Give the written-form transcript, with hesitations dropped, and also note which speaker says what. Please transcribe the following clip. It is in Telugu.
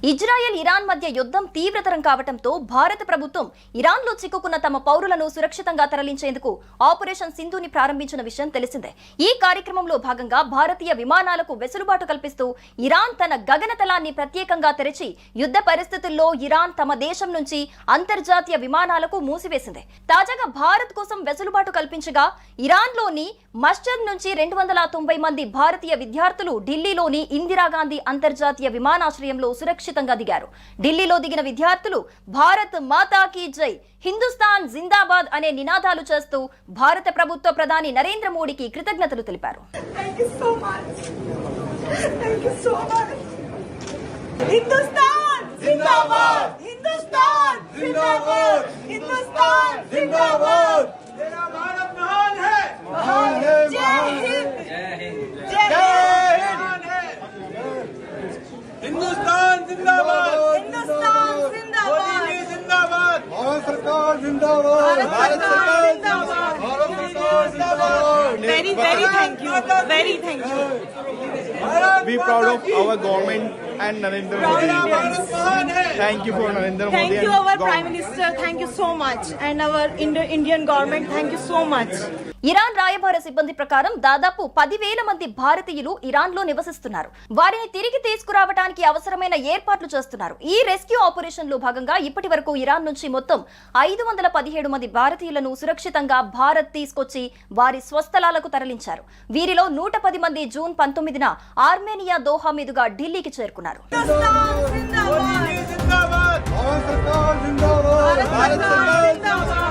Speaker 1: ఇజ్రాయెల్ ఇరాన్ మధ్య యుద్ధం తీవ్రతరం కావడంతో భారత ప్రభుత్వం ఇరాన్లో చిక్కుకున్న తమ పౌరులను సురక్షితంగా తరలించేందుకు ఆపరేషన్ సింధుని ప్రారంభించిన విషయం తెలిసిందే. ఈ కార్యక్రమంలో భాగంగా భారతీయ విమానాలకు వెసులుబాటు కల్పిస్తూ ఇరాన్ తన గగనతలాన్ని ప్రత్యేకంగా తెరిచి యుద్ధ పరిస్థితుల్లో ఇరాన్ తమ దేశం నుంచి అంతర్జాతీయ విమానాలకు మూసివేసింది. తాజాగా భారత్ కోసం వెసులుబాటు కల్పించగా ఇరాన్లోని మస్జిద్ నుంచి 290 మంది భారతీయ విద్యార్థులు ఢిల్లీలోని ఇందిరాగాంధీ అంతర్జాతీయ విమానాశ్రయంలో సురక్షితంగా దిగారు. ఢిల్లీలో దిగిన విద్యార్థులు భారత్ మాతా కీ జై, హిందుస్థాన్ జిందాబాద్ అనే నినాదాలు చేస్తూ భారత ప్రభుత్వ ప్రధాని నరేంద్ర మోడీకి కృతజ్ఞతలు తెలిపారు.
Speaker 2: हिंदुस्तान जिंदाबाद, हिंदुस्तान जिंदाबाद, हिंदुस्तान जिंदाबाद। मेरा भारत महान है, महान है, जय हिंद, जय हिंद, जय हिंद। हिंदुस्तान जिंदाबाद, हिंदुस्तान जिंदाबाद, जिंदाबाद। भारत सरकार जिंदाबाद, भारत सरकार जिंदाबाद, भारत सरकार जिंदाबाद।
Speaker 3: Very thank you, very thank you.
Speaker 4: Be proud of our government and Narendra Modi. Thank you for Narendra Modi.
Speaker 3: Thank you our Prime Minister, thank you so much, and our Indian government, thank you so much.
Speaker 1: Iran రాయబార సిబ్బంది ప్రకారం దాదాపు 10,000 మంది భారతీయులు ఇరాన్ లో నివసిస్తున్నారు. వారిని తిరిగి తీసుకురావడానికి అవసరమైన ఏర్పాట్లు చేస్తున్నారు. ఈ రెస్క్యూ ఆపరేషన్ లో భాగంగా ఇప్పటి వరకు ఇరాన్ నుంచి మొత్తం 517 మంది భారతీయులను సురక్షితంగా భారత్ తీసుకొచ్చి వారి స్వస్థలాలకు తరలించారు. వీరిలో 110 మంది జూన్ 19న ఆర్మేనియా దోహా మీదుగా ఢిల్లీకి చేరుకున్నారు.
Speaker 2: हिंदुस्तान जिंदाबाद, भारत सरकार जिंदाबाद, भारत सरकार जिंदाबाद।